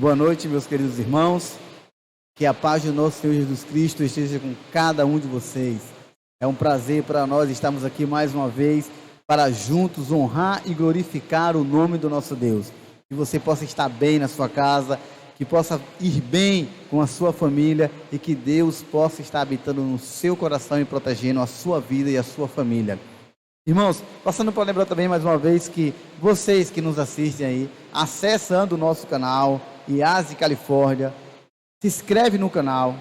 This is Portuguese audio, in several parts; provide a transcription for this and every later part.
Boa noite, meus queridos irmãos. Que a paz do nosso Senhor Jesus Cristo esteja com cada um de vocês. É um prazer para nós estarmos aqui mais uma vez para juntos honrar e glorificar o nome do nosso Deus. Que você possa estar bem na sua casa, que possa ir bem com a sua família e que Deus possa estar habitando no seu coração e protegendo a sua vida e a sua família. Irmãos, passando para lembrar também mais uma vez que vocês que nos assistem aí, acessando o nosso canal, IASE Califórnia, se inscreve no canal,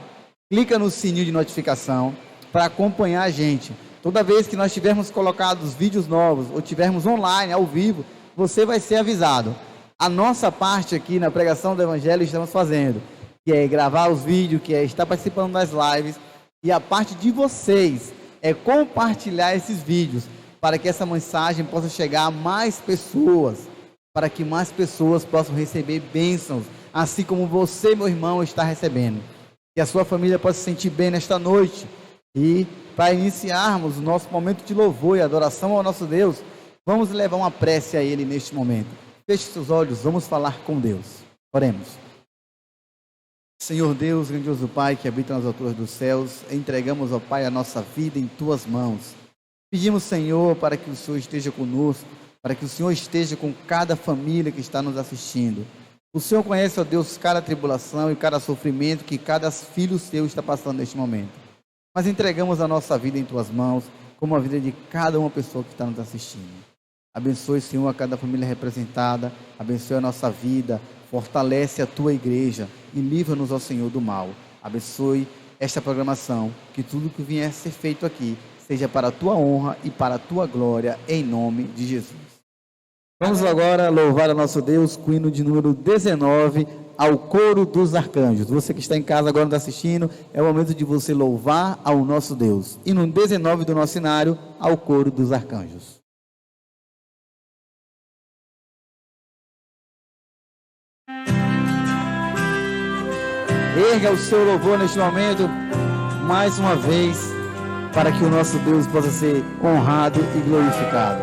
clica no sininho de notificação para acompanhar a gente. Toda vez que nós tivermos colocado os vídeos novos ou tivermos online, ao vivo, você vai ser avisado. A nossa parte aqui na pregação do Evangelho estamos fazendo, que é gravar os vídeos, que é estar participando das lives, e a parte de vocês é compartilhar esses vídeos, para que essa mensagem possa chegar a mais pessoas, para que mais pessoas possam receber bênçãos, assim como você, meu irmão, está recebendo. Que a sua família possa se sentir bem nesta noite. E para iniciarmos o nosso momento de louvor e adoração ao nosso Deus, vamos levar uma prece a Ele neste momento. Feche seus olhos, vamos falar com Deus. Oremos. Senhor Deus, grandioso Pai, que habita nas alturas dos céus, entregamos, ó Pai, a nossa vida em Tuas mãos. Pedimos, Senhor, para que o Senhor esteja conosco, para que o Senhor esteja com cada família que está nos assistindo. O Senhor conhece, ó Deus, cada tribulação e cada sofrimento que cada filho seu está passando neste momento. Mas entregamos a nossa vida em Tuas mãos, como a vida de cada uma pessoa que está nos assistindo. Abençoe, Senhor, a cada família representada, abençoe a nossa vida, fortalece a Tua igreja e livra-nos, ó Senhor, do mal. Abençoe esta programação, que tudo que vier a ser feito aqui seja para a Tua honra e para a Tua glória, em nome de Jesus. Vamos agora louvar a nosso Deus com o hino de número 19, ao coro dos arcanjos. Você que está em casa agora nos assistindo, é o momento de você louvar ao nosso Deus. Hino 19 do nosso cenário, ao coro dos arcanjos. Erga o seu louvor neste momento, mais uma vez, para que o nosso Deus possa ser honrado e glorificado.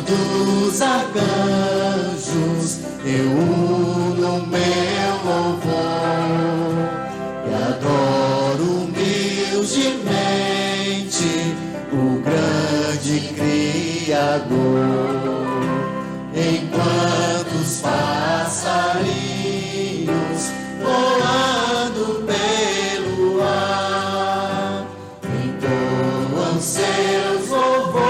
Dos arcanjos, eu uno meu louvor e adoro humildemente o grande Criador. Enquanto os passarinhos voando pelo ar entoam seus louvores,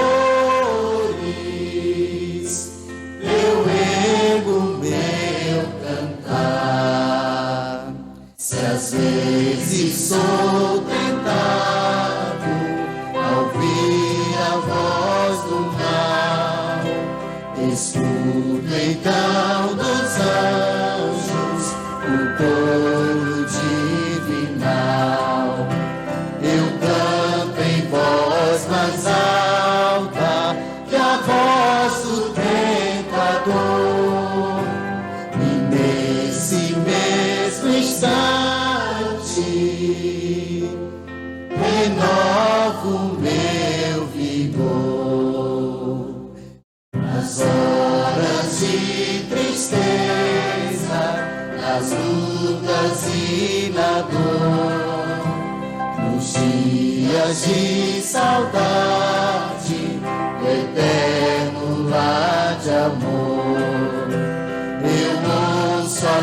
às vezes sou tentado a ouvir a voz do mal, escuto então dos anjos o coro divinal. Eu canto em voz mais alta que a voz do tentador, e nesse mesmo instante renovo meu vigor. Nas horas de tristeza, nas lutas e na dor, nos dias de saudade do eterno lar de amor, eu ouço a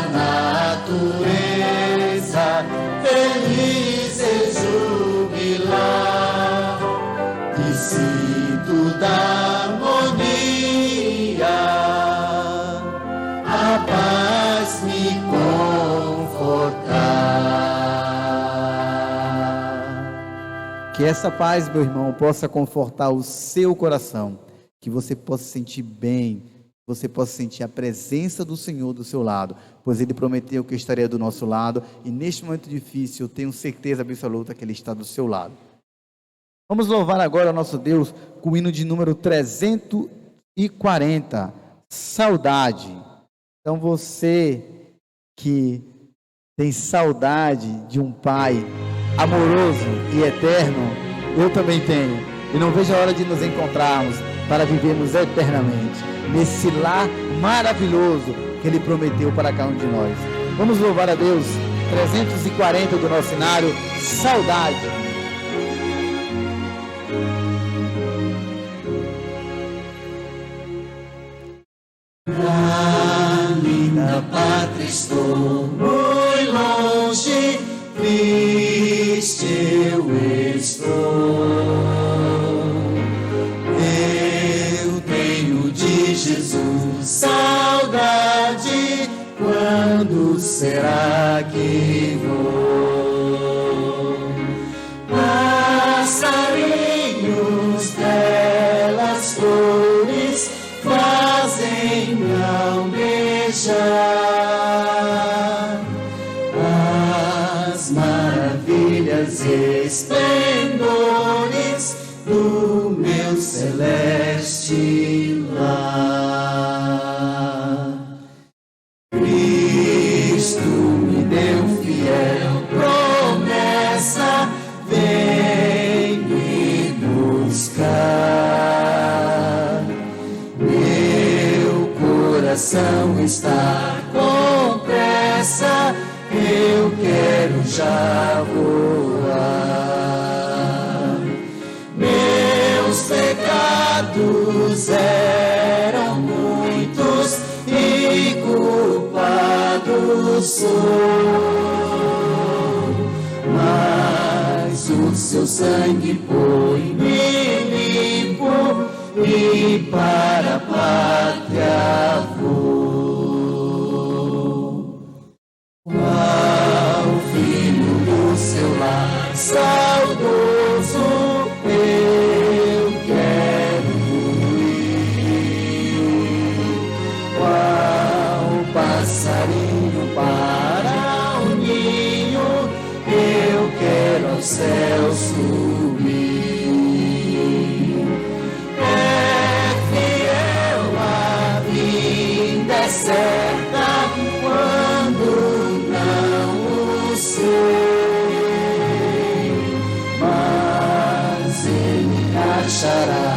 natureza feliz e jubilar, e sinto da harmonia a paz me confortar. Que essa paz, meu irmão, possa confortar o seu coração, que você possa sentir bem, você possa sentir a presença do Senhor do seu lado, pois Ele prometeu que estaria do nosso lado, e neste momento difícil eu tenho certeza absoluta que Ele está do seu lado. Vamos louvar agora o nosso Deus com o hino de número 340, Saudade. Então você que tem saudade de um Pai amoroso e eterno, Eu também tenho. E não vejo a hora de nos encontrarmos para vivermos eternamente nesse lar maravilhoso que Ele prometeu para cada um de nós. Vamos louvar a Deus. 340 do nosso cenário, saudade. Na linda pátria estou muito longe, triste eu estou. Eu tenho de Jesus saudade. Quando será que vou? Passarinhos, belas flores fazem-me almejar as maravilhas e esplendores do meu celeste lar. Cristo me deu fiel promessa, vem me buscar. Meu coração está com pressa, eu quero já voar. Meus pecados eram muitos e culpado sou, mas o seu sangue põe-me limpo e para a pátria vou. Qual filho do seu lar saudoso eu quero ir. Qual passarinho para o ninho eu quero ao céu subir. É fiel a vinda é certa quando não o sei, mas ele achará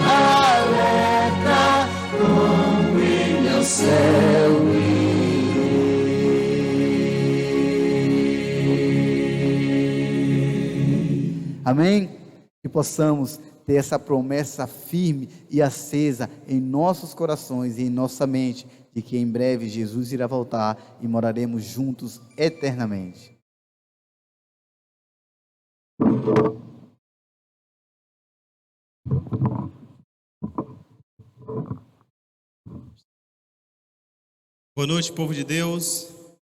alerta, com ele ao céu irei. Amém? Que possamos ter essa promessa firme e acesa em nossos corações e em nossa mente, de que em breve Jesus irá voltar e moraremos juntos eternamente. Boa noite, povo de Deus.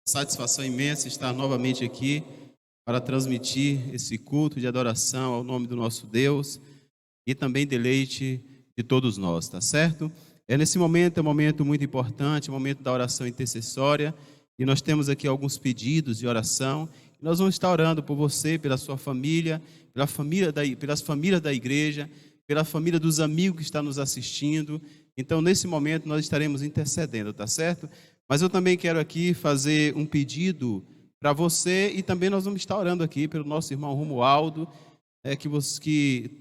Satisfação imensa estar novamente aqui para transmitir esse culto de adoração ao nome do nosso Deus e também deleite de todos nós, tá certo? Nesse momento é um momento muito importante, um momento da oração intercessória, e nós temos aqui alguns pedidos de oração. Nós vamos estar orando por você, pela sua família, pelas famílias da igreja, pela família dos amigos que estão nos assistindo. Então, nesse momento, nós estaremos intercedendo, tá certo? Mas eu também quero aqui fazer um pedido para você, e também nós vamos estar orando aqui pelo nosso irmão Romualdo, que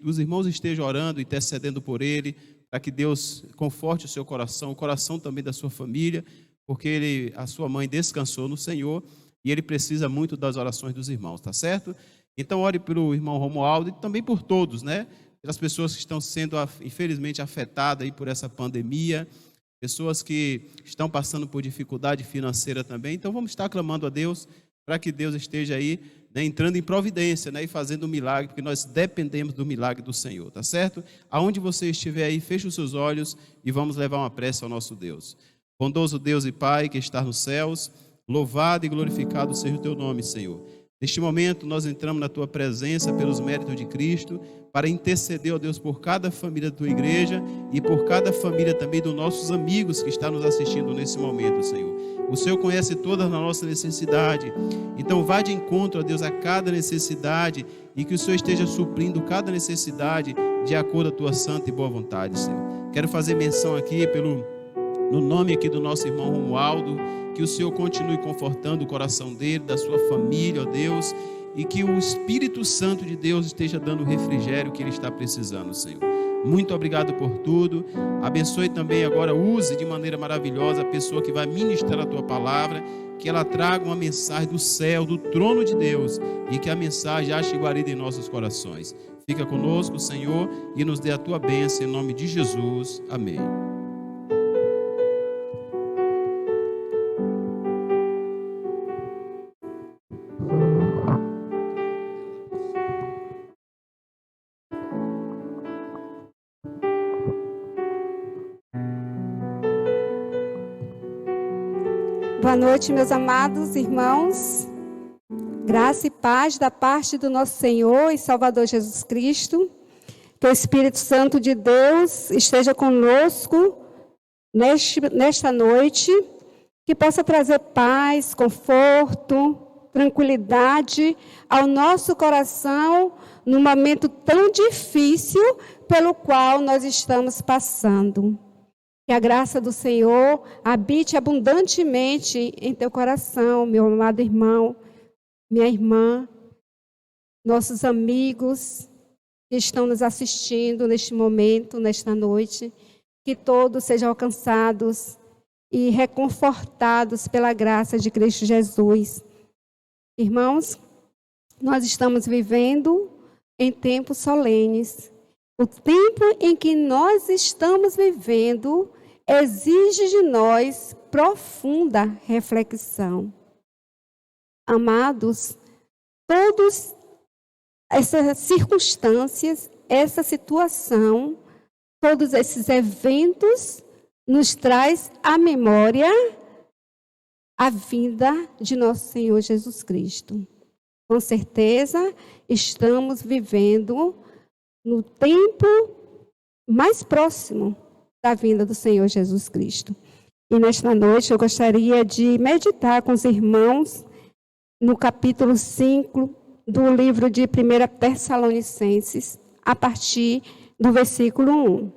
os irmãos estejam orando, intercedendo por ele, para que Deus conforte o seu coração, o coração também da sua família, porque a sua mãe descansou no Senhor e ele precisa muito das orações dos irmãos, tá certo? Então ore pelo irmão Romualdo e também por todos, né? Pelas pessoas que estão sendo infelizmente afetadas aí por essa pandemia, pessoas que estão passando por dificuldade financeira também. Então vamos estar clamando a Deus para que Deus esteja aí, né, entrando em providência, né, e fazendo um milagre, porque nós dependemos do milagre do Senhor, tá certo? Aonde você estiver aí, feche os seus olhos e vamos levar uma prece ao nosso Deus. Bondoso Deus e Pai que está nos céus, louvado e glorificado seja o teu nome, Senhor. Neste momento nós entramos na tua presença pelos méritos de Cristo, para interceder, ó Deus, por cada família da tua igreja e por cada família também dos nossos amigos que estão nos assistindo nesse momento, Senhor. O Senhor conhece toda a nossa necessidade, então vá de encontro, ó Deus, a cada necessidade e que o Senhor esteja suprindo cada necessidade de acordo com a tua santa e boa vontade, Senhor. Quero fazer menção aqui no nome aqui do nosso irmão Romualdo, que o Senhor continue confortando o coração dele, da sua família, ó Deus, e que o Espírito Santo de Deus esteja dando o refrigério que ele está precisando, Senhor. Muito obrigado por tudo. Abençoe também agora, use de maneira maravilhosa a pessoa que vai ministrar a tua palavra, que ela traga uma mensagem do céu, do trono de Deus, e que a mensagem ache guarida em nossos corações. Fica conosco, Senhor, e nos dê a tua bênção em nome de Jesus. Amém. Boa noite, meus amados irmãos. Graça e paz da parte do nosso Senhor e Salvador Jesus Cristo. Que o Espírito Santo de Deus esteja conosco nesta noite. Que possa trazer paz, conforto, tranquilidade ao nosso coração num momento tão difícil pelo qual nós estamos passando. Que a graça do Senhor habite abundantemente em teu coração, meu amado irmão, minha irmã, nossos amigos que estão nos assistindo neste momento, nesta noite. Que todos sejam alcançados e reconfortados pela graça de Cristo Jesus. Irmãos, nós estamos vivendo em tempos solenes. O tempo em que nós estamos vivendo exige de nós profunda reflexão. Amados, todas essas circunstâncias, essa situação, todos esses eventos nos traz à memória a vinda de nosso Senhor Jesus Cristo. Com certeza, estamos vivendo no tempo mais próximo da vinda do Senhor Jesus Cristo. E nesta noite eu gostaria de meditar com os irmãos no capítulo 5 do livro de 1 Tessalonicenses, a partir do versículo 1.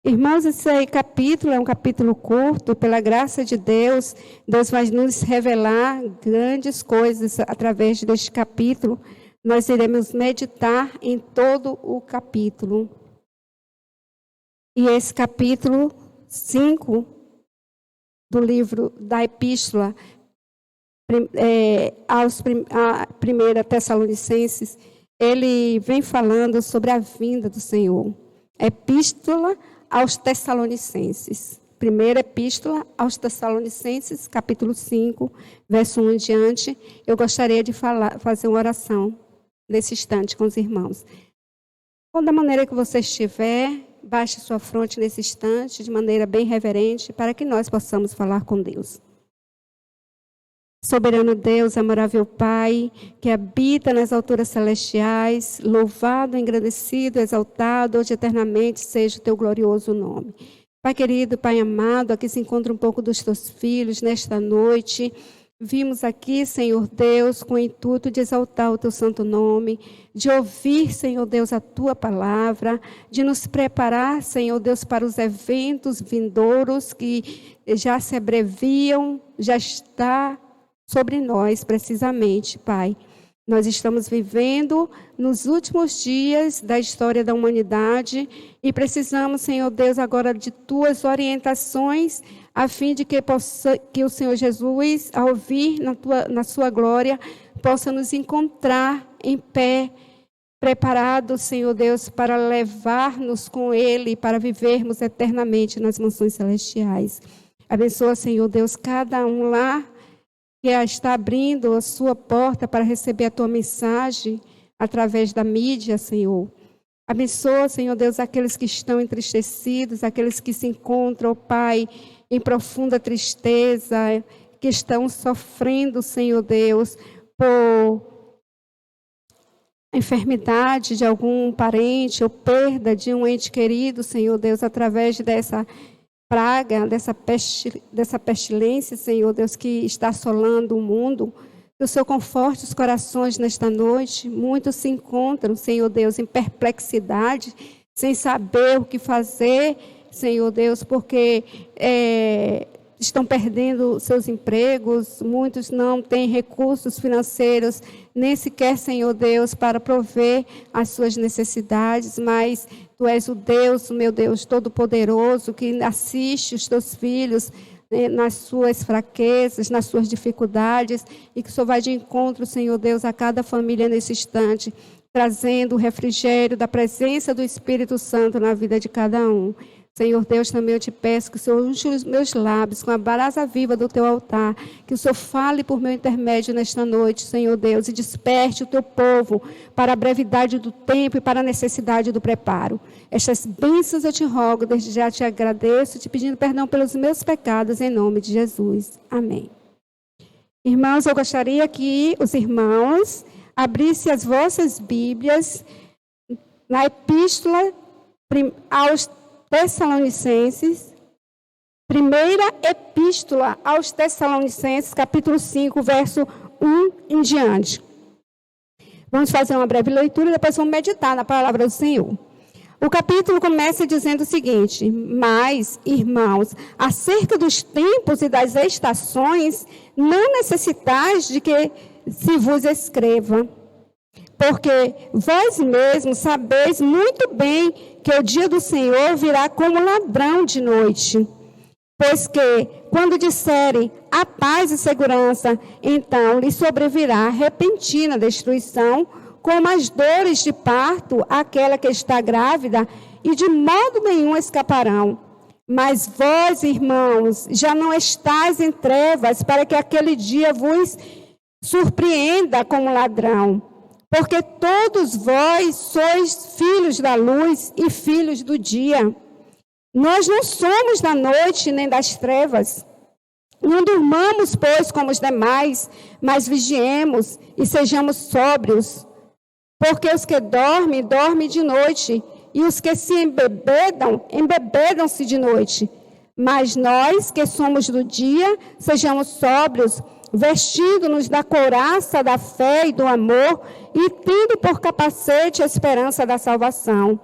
Irmãos, esse capítulo é um capítulo curto, pela graça de Deus, Deus vai nos revelar grandes coisas através deste capítulo. Nós iremos meditar em todo o capítulo. E esse capítulo 5 do livro da Epístola a 1 Tessalonicenses, ele vem falando sobre a vinda do Senhor. Epístola aos Tessalonicenses. Primeira Epístola aos Tessalonicenses, capítulo 5, verso 1 em diante. Eu gostaria de fazer uma oração nesse instante com os irmãos. Ou da maneira que você estiver, baixe sua fronte nesse instante, de maneira bem reverente, para que nós possamos falar com Deus. Soberano Deus, amável Pai, que habita nas alturas celestiais, louvado, engrandecido, exaltado, hoje eternamente seja o teu glorioso nome. Pai querido, Pai amado, aqui se encontra um pouco dos teus filhos nesta noite. Vimos aqui, Senhor Deus, com o intuito de exaltar o teu santo nome, de ouvir, Senhor Deus, a tua palavra, de nos preparar, Senhor Deus, para os eventos vindouros que já se abreviam, já está sobre nós, precisamente, Pai. Nós estamos vivendo nos últimos dias da história da humanidade e precisamos, Senhor Deus, agora de tuas orientações, a fim de que o Senhor Jesus, ao vir na sua glória, possa nos encontrar em pé, preparados, Senhor Deus, para levar-nos com Ele, para vivermos eternamente nas mansões celestiais. Abençoa, Senhor Deus, cada um lá que está abrindo a sua porta para receber a tua mensagem através da mídia, Senhor. Abençoa, Senhor Deus, aqueles que estão entristecidos, aqueles que se encontram, Pai, em profunda tristeza, que estão sofrendo, Senhor Deus, por enfermidade de algum parente ou perda de um ente querido, Senhor Deus, através dessa praga, dessa pestilência, Senhor Deus, que está assolando o mundo. Que o Senhor conforte os corações nesta noite. Muitos se encontram, Senhor Deus, em perplexidade, sem saber o que fazer, Senhor Deus, porque estão perdendo seus empregos, muitos não têm recursos financeiros, nem sequer, Senhor Deus, para prover as suas necessidades, mas Tu és o Deus, meu Deus, Todo-Poderoso, que assiste os Teus filhos nas suas fraquezas, nas suas dificuldades, e que o Senhor vai de encontro, Senhor Deus, a cada família nesse instante, trazendo o refrigério da presença do Espírito Santo na vida de cada um. Senhor Deus, também eu te peço que o Senhor unge os meus lábios com a brasa viva do teu altar, que o Senhor fale por meu intermédio nesta noite, Senhor Deus, e desperte o teu povo para a brevidade do tempo e para a necessidade do preparo. Estas bênçãos eu te rogo, desde já te agradeço, te pedindo perdão pelos meus pecados, em nome de Jesus. Amém. Irmãos, eu gostaria que os irmãos abrissem as vossas Bíblias na Epístola aos Tessalonicenses, primeira Epístola aos Tessalonicenses, capítulo 5, verso 1 em diante. Vamos fazer uma breve leitura e depois vamos meditar na palavra do Senhor. O capítulo começa dizendo o seguinte: mas, irmãos, acerca dos tempos e das estações, não necessitais de que se vos escreva, porque vós mesmos sabeis muito bem que o dia do Senhor virá como ladrão de noite. Pois que, quando disserem a paz e segurança, então lhe sobrevirá repentina destruição, como as dores de parto àquela que está grávida, e de modo nenhum escaparão. Mas vós, irmãos, já não estáis em trevas, para que aquele dia vos surpreenda como ladrão. Porque todos vós sois filhos da luz e filhos do dia. Nós não somos da noite nem das trevas. Não durmamos, pois, como os demais, mas vigiemos e sejamos sóbrios. Porque os que dormem, dormem de noite, e os que se embebedam, embebedam-se de noite. Mas nós, que somos do dia, sejamos sóbrios, vestindo-nos da couraça da fé e do amor, e tendo por capacete a esperança da salvação.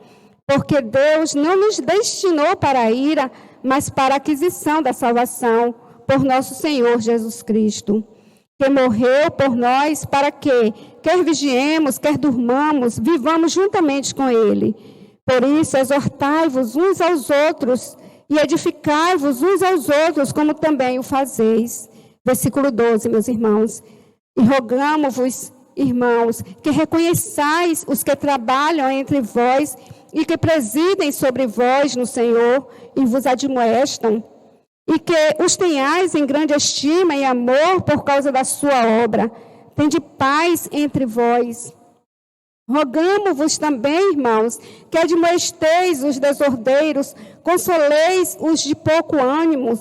Porque Deus não nos destinou para a ira, mas para a aquisição da salvação, por nosso Senhor Jesus Cristo, que morreu por nós para que, quer vigiemos, quer durmamos, vivamos juntamente com Ele. Por isso, exortai-vos uns aos outros e edificai-vos uns aos outros, como também o fazeis. Versículo 12, meus irmãos. E rogamo-vos, irmãos, que reconheçais os que trabalham entre vós e que presidem sobre vós no Senhor e vos admoestam, e que os tenhais em grande estima e amor por causa da sua obra. Tende paz entre vós. Rogamo-vos também, irmãos, que admoesteis os desordeiros, consoleis os de pouco ânimo,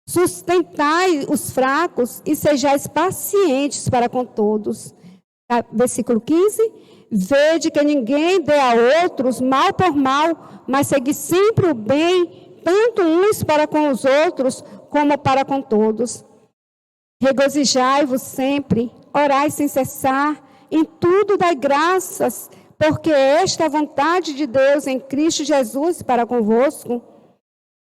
sustentai os fracos e sejais pacientes para com todos. Versículo 15. Vede que ninguém dê a outros mal por mal, mas segui sempre o bem, tanto uns para com os outros, como para com todos. Regozijai-vos sempre, orai sem cessar, em tudo dai graças, porque esta é a vontade de Deus em Cristo Jesus para convosco.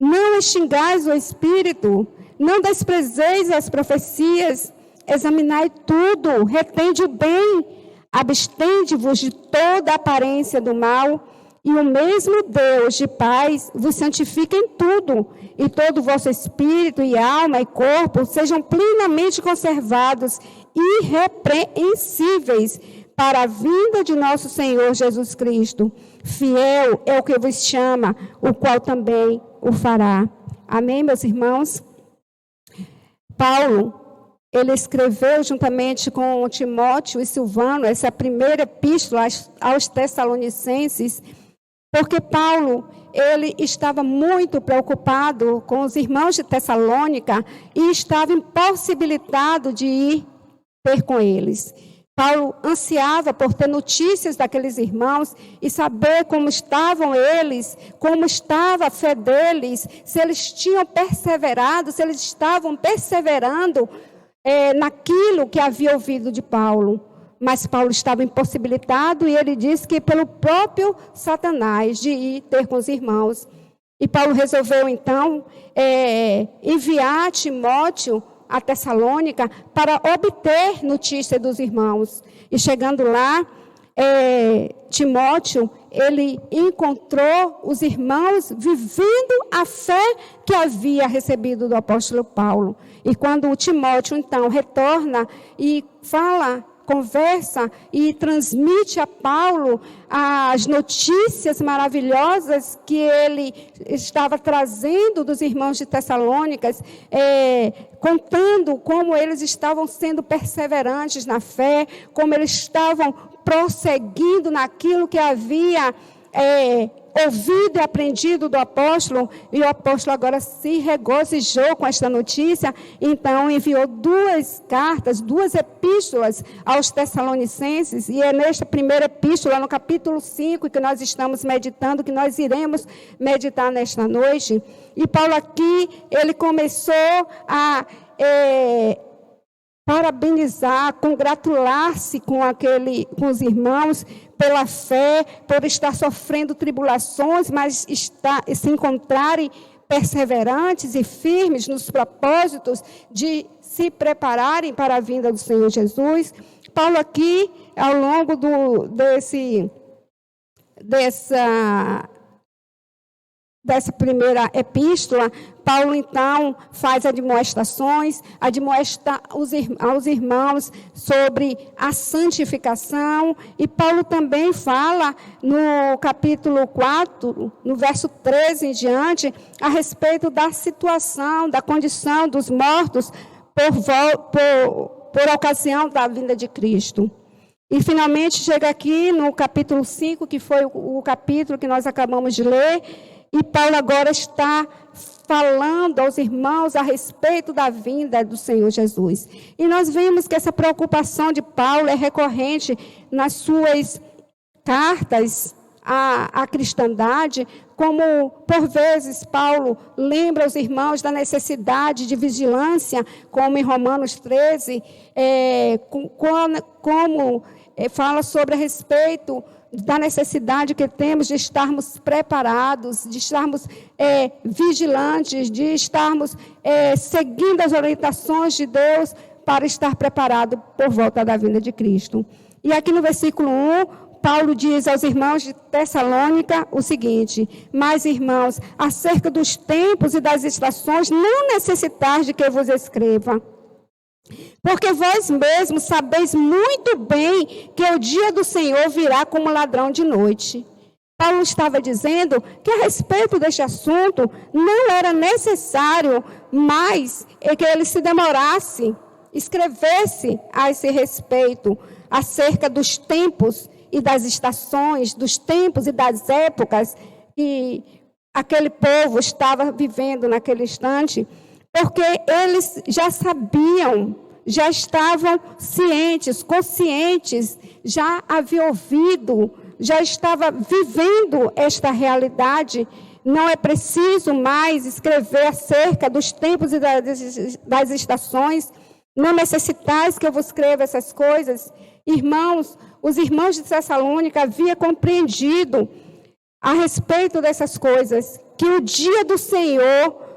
Não extingais o Espírito, não desprezeis as profecias, examinai tudo, retende o bem, abstende-vos de toda aparência do mal, e o mesmo Deus de paz vos santifica em tudo, e todo o vosso espírito e alma e corpo sejam plenamente conservados, irrepreensíveis, para a vinda de nosso Senhor Jesus Cristo. Fiel é o que vos chama, o qual também o fará. Amém, meus irmãos? Paulo, ele escreveu juntamente com Timóteo e Silvano essa primeira epístola aos Tessalonicenses, porque Paulo, ele estava muito preocupado com os irmãos de Tessalônica e estava impossibilitado de ir ter com eles. Paulo ansiava por ter notícias daqueles irmãos e saber como estavam eles, como estava a fé deles, se eles tinham perseverado, se eles estavam perseverando naquilo que havia ouvido de Paulo. Mas Paulo estava impossibilitado e ele disse que pelo próprio Satanás de ir ter com os irmãos. E Paulo resolveu, então, enviar Timóteo a Tessalônica para obter notícia dos irmãos. E chegando lá, Timóteo, ele encontrou os irmãos vivendo a fé que havia recebido do apóstolo Paulo. E quando o Timóteo, então, retorna e conversa e transmite a Paulo as notícias maravilhosas que ele estava trazendo dos irmãos de Tessalônicas, contando como eles estavam sendo perseverantes na fé, como eles estavam prosseguindo naquilo que havia ouvido e aprendido do apóstolo, e o apóstolo agora se regozijou com esta notícia, então enviou 2 cartas, 2 epístolas aos Tessalonicenses, e é nesta primeira epístola, no capítulo 5, que nós estamos meditando, que nós iremos meditar nesta noite. E Paulo aqui, ele começou a parabenizar, congratular-se com os irmãos pela fé, por estar sofrendo tribulações, mas se encontrarem perseverantes e firmes nos propósitos de se prepararem para a vinda do Senhor Jesus. Paulo aqui, ao longo dessa primeira epístola, Paulo, então, faz admoestações, admoesta aos irmãos sobre a santificação, e Paulo também fala no capítulo 4, no verso 13 em diante, a respeito da situação, da condição dos mortos por ocasião da vinda de Cristo. E, finalmente, chega aqui no capítulo 5, que foi o capítulo que nós acabamos de ler, e Paulo agora está falando aos irmãos a respeito da vinda do Senhor Jesus. E nós vemos que essa preocupação de Paulo é recorrente nas suas cartas à cristandade, como, por vezes, Paulo lembra aos irmãos da necessidade de vigilância, como em Romanos 13, como fala sobre a respeito da necessidade que temos de estarmos preparados, de estarmos vigilantes, de estarmos seguindo as orientações de Deus para estar preparado por volta da vinda de Cristo. E aqui no versículo 1, Paulo diz aos irmãos de Tessalônica o seguinte: mas, irmãos, acerca dos tempos e das estações, não necessitais de que eu vos escreva, porque vós mesmos sabeis muito bem que o dia do Senhor virá como ladrão de noite. Paulo estava dizendo que a respeito deste assunto não era necessário mais que ele se demorasse, escrevesse a esse respeito, acerca dos tempos e das estações, dos tempos e das épocas que aquele povo estava vivendo naquele instante, porque eles já sabiam, já estavam cientes, conscientes, já haviam ouvido, já estava vivendo esta realidade. Não é preciso mais escrever acerca dos tempos e das estações. Não necessitais que eu vos escreva essas coisas. Irmãos, os irmãos de Tessalônica haviam compreendido a respeito dessas coisas, que o dia do Senhor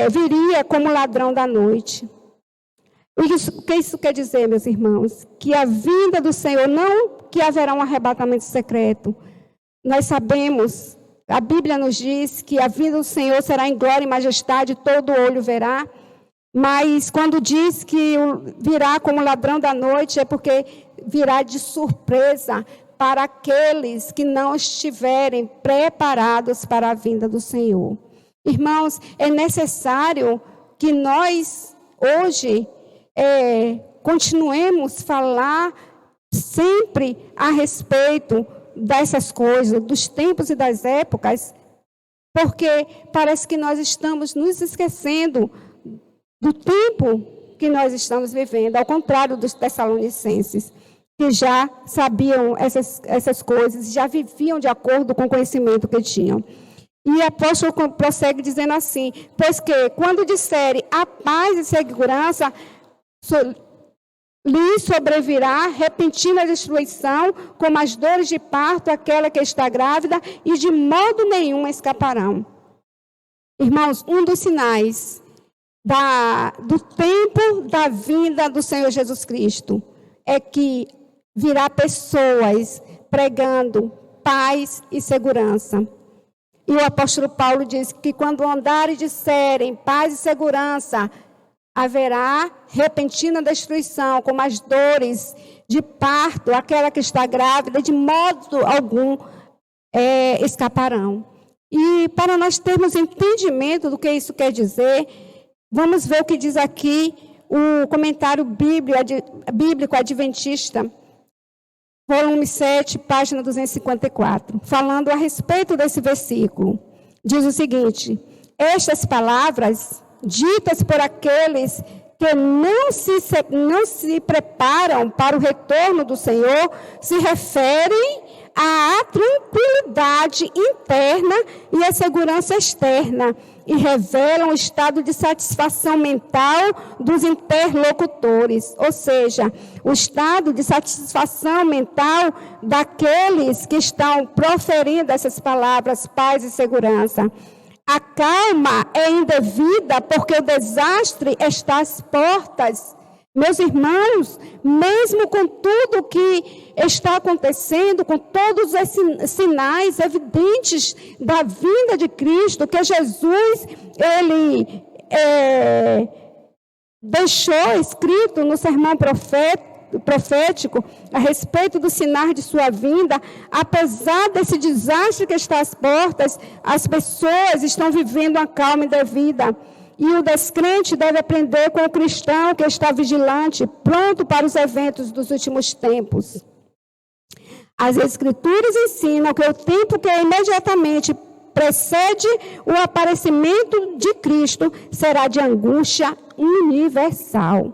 viria como ladrão da noite. O que isso quer dizer, meus irmãos? Que a vinda do Senhor, não que haverá um arrebatamento secreto. Nós sabemos, a Bíblia nos diz que a vinda do Senhor será em glória e majestade, todo olho verá. Mas quando diz que virá como ladrão da noite, é porque virá de surpresa para aqueles que não estiverem preparados para a vinda do Senhor. Irmãos, é necessário que nós, hoje, continuemos a falar sempre a respeito dessas coisas, dos tempos e das épocas, porque parece que nós estamos nos esquecendo do tempo que nós estamos vivendo, ao contrário dos Tessalonicenses, que já sabiam essas coisas, já viviam de acordo com o conhecimento que tinham. E o apóstolo prossegue dizendo assim: pois que, quando disserem a paz e segurança, lhe sobrevirá repentina destruição, como as dores de parto, aquela que está grávida, e de modo nenhum escaparão. Irmãos, um dos sinais do tempo da vinda do Senhor Jesus Cristo é que virá pessoas pregando paz e segurança. E o apóstolo Paulo diz que quando andarem e disserem paz e segurança, haverá repentina destruição, como as dores de parto, aquela que está grávida, de modo algum escaparão. E para nós termos entendimento do que isso quer dizer, vamos ver o que diz aqui o comentário bíblico adventista, volume 7, página 254, falando a respeito desse versículo. Diz o seguinte: estas palavras ditas por aqueles que não se preparam para o retorno do Senhor se referem à tranquilidade interna e à segurança externa, e revelam o estado de satisfação mental dos interlocutores, ou seja, o estado de satisfação mental daqueles que estão proferindo essas palavras, paz e segurança. A calma é indevida porque o desastre está às portas. Meus irmãos, mesmo com tudo que está acontecendo, com todos esses sinais evidentes da vinda de Cristo, que Jesus, ele deixou escrito no sermão profético a respeito dos sinais de sua vinda, apesar desse desastre que está às portas, as pessoas estão vivendo uma calma indevida. E o descrente deve aprender com o cristão que está vigilante, pronto para os eventos dos últimos tempos. As Escrituras ensinam que o tempo que imediatamente precede o aparecimento de Cristo será de angústia universal.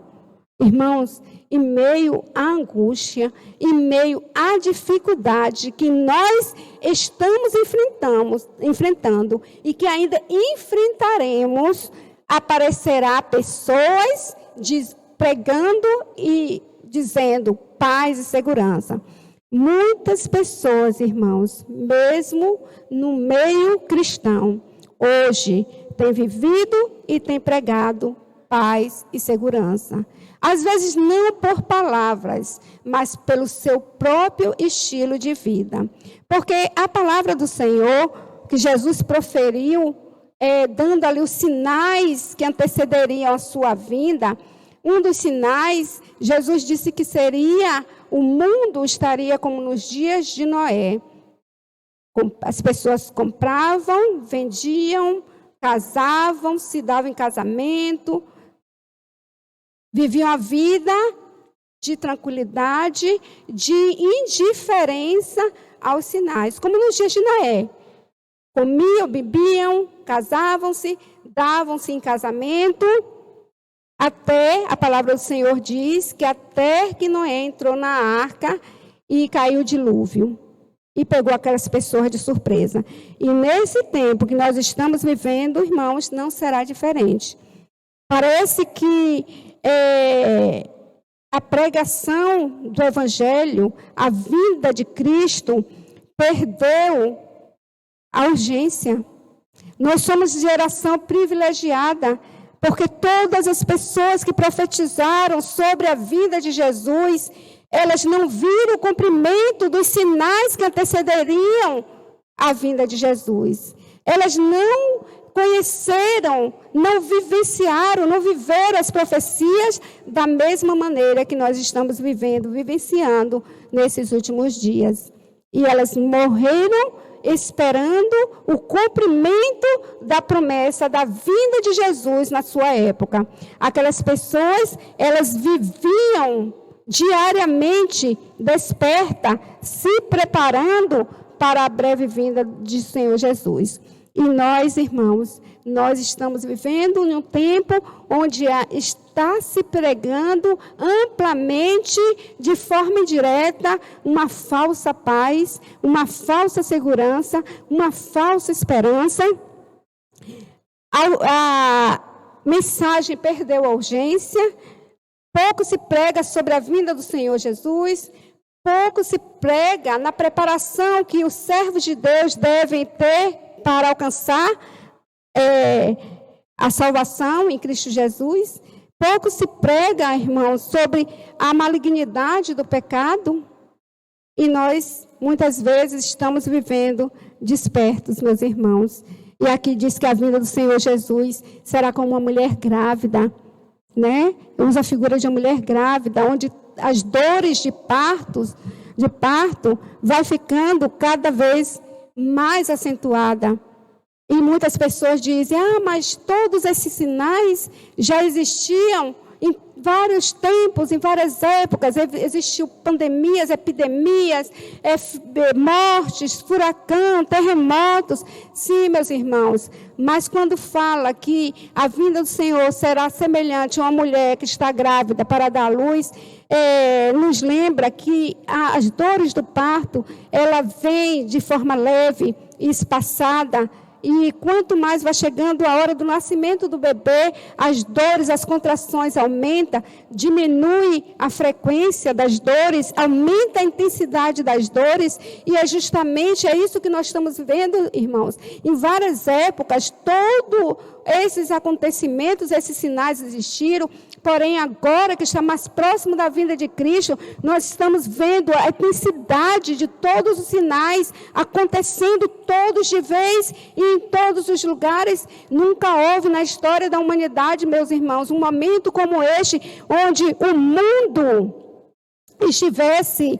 Irmãos, em meio à angústia, em meio à dificuldade que nós estamos enfrentando e que ainda enfrentaremos, aparecerá pessoas pregando e dizendo paz e segurança. Muitas pessoas, irmãos, mesmo no meio cristão, hoje têm vivido e têm pregado paz e segurança. Às vezes não por palavras, mas pelo seu próprio estilo de vida. Porque a palavra do Senhor, que Jesus proferiu, dando ali os sinais que antecederiam a sua vinda, um dos sinais, Jesus disse que o mundo estaria como nos dias de Noé. As pessoas compravam, vendiam, casavam, se davam em casamento, viviam a vida de tranquilidade, de indiferença aos sinais, como nos dias de Noé. Comiam, bebiam, casavam-se, davam-se em casamento, até, a palavra do Senhor diz, que até que Noé entrou na arca e caiu o dilúvio. E pegou aquelas pessoas de surpresa. E nesse tempo que nós estamos vivendo, irmãos, não será diferente. Parece que a pregação do Evangelho, a vinda de Cristo, perdeu a urgência. Nós somos geração privilegiada, porque todas as pessoas que profetizaram sobre a vinda de Jesus, elas não viram o cumprimento dos sinais que antecederiam a vinda de Jesus. Elas não conheceram, não vivenciaram, não viveram as profecias da mesma maneira que nós estamos vivenciando nesses últimos dias. E elas morreram esperando o cumprimento da promessa da vinda de Jesus na sua época. Aquelas pessoas, elas viviam diariamente desperta, se preparando para a breve vinda de Senhor Jesus. E nós, irmãos, nós estamos vivendo em um tempo onde está se pregando amplamente, de forma indireta, uma falsa paz, uma falsa segurança, uma falsa esperança. A mensagem perdeu a urgência, pouco se prega sobre a vinda do Senhor Jesus, pouco se prega na preparação que os servos de Deus devem ter para alcançar a salvação em Cristo Jesus. Pouco se prega, irmãos, sobre a malignidade do pecado. E nós, muitas vezes, estamos vivendo despertos, meus irmãos. E aqui diz que a vinda do Senhor Jesus será como uma mulher grávida, né? Usa a figura de uma mulher grávida, onde as dores de parto vai ficando cada vez mais acentuada. E muitas pessoas dizem, mas todos esses sinais já existiam em vários tempos, em várias épocas. Existiu pandemias, epidemias, mortes, furacão, terremotos. Sim, meus irmãos, mas quando fala que a vinda do Senhor será semelhante a uma mulher que está grávida para dar à luz, nos lembra que as dores do parto, ela vem de forma leve e espaçada. E quanto mais vai chegando a hora do nascimento do bebê, as dores, as contrações aumentam, diminui a frequência das dores, aumenta a intensidade das dores, e é justamente isso que nós estamos vendo, irmãos. Em várias épocas, todos esses acontecimentos, esses sinais existiram, porém agora que está mais próximo da vinda de Cristo, nós estamos vendo a intensidade de todos os sinais acontecendo todos de vez e em todos os lugares. Nunca houve na história da humanidade, meus irmãos, um momento como este, onde o mundo estivesse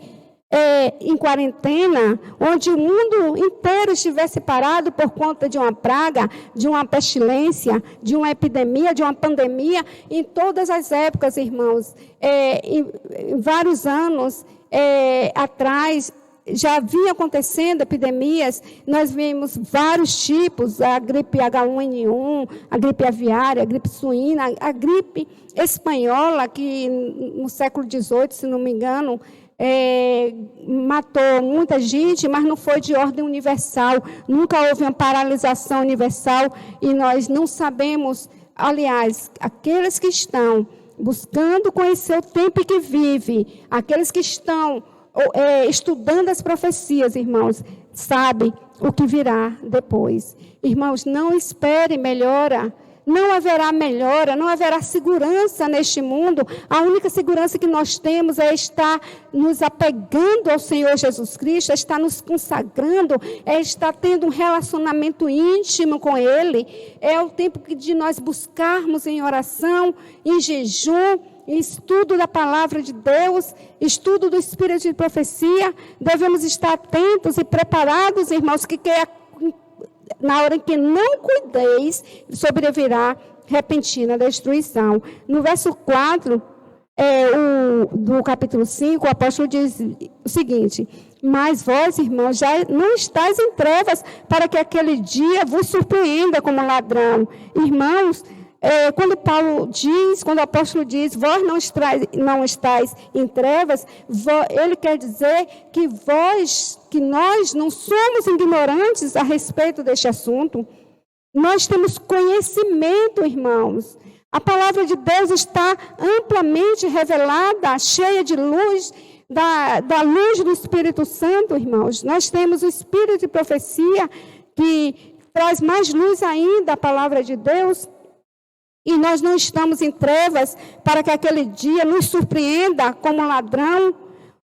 em quarentena, onde o mundo inteiro estivesse parado por conta de uma praga, de uma pestilência, de uma epidemia, de uma pandemia. Em todas as épocas, irmãos, em vários anos atrás, já vinha acontecendo epidemias. Nós vimos vários tipos, a gripe H1N1, a gripe aviária, a gripe suína, a gripe espanhola, que no século XVIII, se não me engano, matou muita gente, mas não foi de ordem universal. Nunca houve uma paralisação universal e nós não sabemos. Aliás, aqueles que estão buscando conhecer o tempo que vive, aqueles que estão estudando as profecias, irmãos, sabem o que virá depois. Irmãos, não espere melhora. Não haverá melhora, não haverá segurança neste mundo. A única segurança que nós temos é estar nos apegando ao Senhor Jesus Cristo, é estar nos consagrando, é estar tendo um relacionamento íntimo com Ele. É o tempo de nós buscarmos em oração, em jejum, em estudo da palavra de Deus, estudo do Espírito de profecia. Devemos estar atentos e preparados, irmãos, que na hora em que não cuideis, sobrevirá repentina destruição. No verso 4 do capítulo 5, o apóstolo diz o seguinte: mas vós, irmãos, já não estáis em trevas, para que aquele dia vos surpreenda como ladrão. Irmãos, quando o apóstolo diz, vós não estáis em trevas, ele quer dizer que nós não somos ignorantes a respeito deste assunto. Nós temos conhecimento, irmãos. A palavra de Deus está amplamente revelada, cheia de luz, da luz do Espírito Santo, irmãos. Nós temos o Espírito de profecia, que traz mais luz ainda à palavra de Deus. E nós não estamos em trevas para que aquele dia nos surpreenda como ladrão,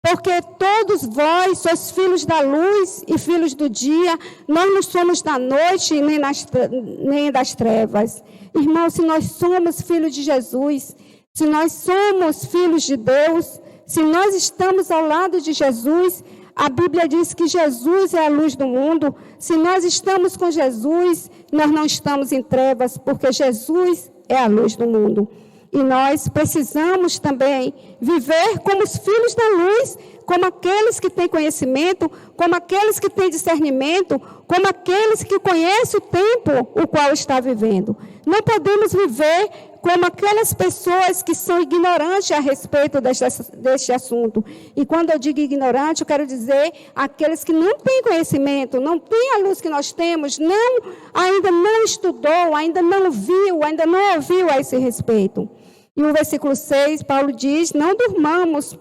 porque todos vós sois filhos da luz e filhos do dia. Nós não somos da noite nem das trevas. Irmãos, se nós somos filhos de Jesus, se nós somos filhos de Deus, se nós estamos ao lado de Jesus, a Bíblia diz que Jesus é a luz do mundo. Se nós estamos com Jesus, nós não estamos em trevas, porque Jesus é a luz do mundo. E nós precisamos também viver como os filhos da luz, como aqueles que têm conhecimento, como aqueles que têm discernimento, como aqueles que conhecem o tempo o qual está vivendo. Não podemos viver como aquelas pessoas que são ignorantes a respeito deste assunto. E quando eu digo ignorante, eu quero dizer aqueles que não têm conhecimento, não têm a luz que nós temos, ainda não estudou, ainda não viu, ainda não ouviu a esse respeito. E o versículo 6, Paulo diz: não durmamos,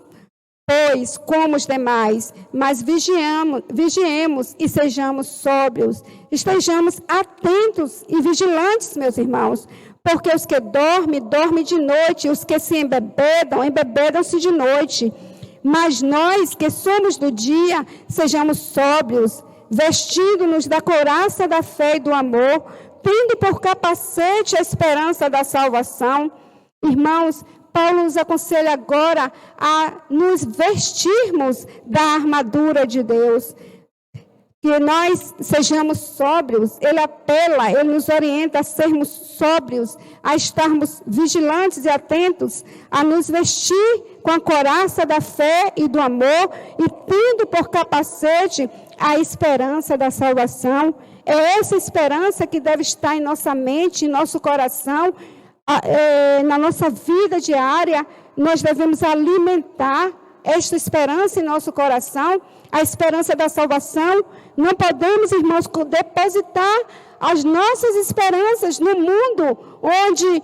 pois, como os demais, mas vigiemos e sejamos sóbrios. Estejamos atentos e vigilantes, meus irmãos, porque os que dormem, dormem de noite, e os que se embebedam, embebedam-se de noite. Mas nós, que somos do dia, sejamos sóbrios, vestindo-nos da couraça da fé e do amor, tendo por capacete a esperança da salvação. Irmãos, Paulo nos aconselha agora a nos vestirmos da armadura de Deus, que nós sejamos sóbrios. Ele apela, ele nos orienta a sermos sóbrios, a estarmos vigilantes e atentos, a nos vestir com a couraça da fé e do amor e tendo por capacete a esperança da salvação. É essa esperança que deve estar em nossa mente, em nosso coração, na nossa vida diária. Nós devemos alimentar esta esperança em nosso coração, a esperança da salvação. Não podemos, irmãos, depositar as nossas esperanças no mundo onde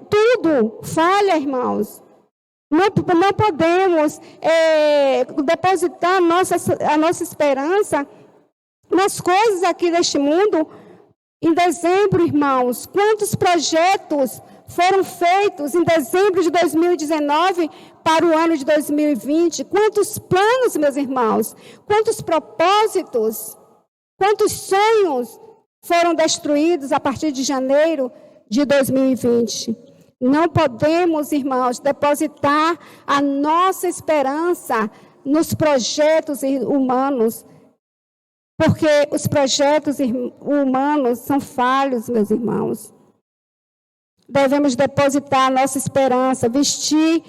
tudo falha, irmãos. Não podemos depositar a nossa esperança nas coisas aqui deste mundo. Em dezembro, irmãos, quantos projetos foram feitos em dezembro de 2019 para o ano de 2020? Quantos planos, meus irmãos? Quantos propósitos? Quantos sonhos foram destruídos a partir de janeiro de 2020? Não podemos, irmãos, depositar a nossa esperança nos projetos humanos, porque os projetos humanos são falhos, meus irmãos. Devemos depositar a nossa esperança, vestir,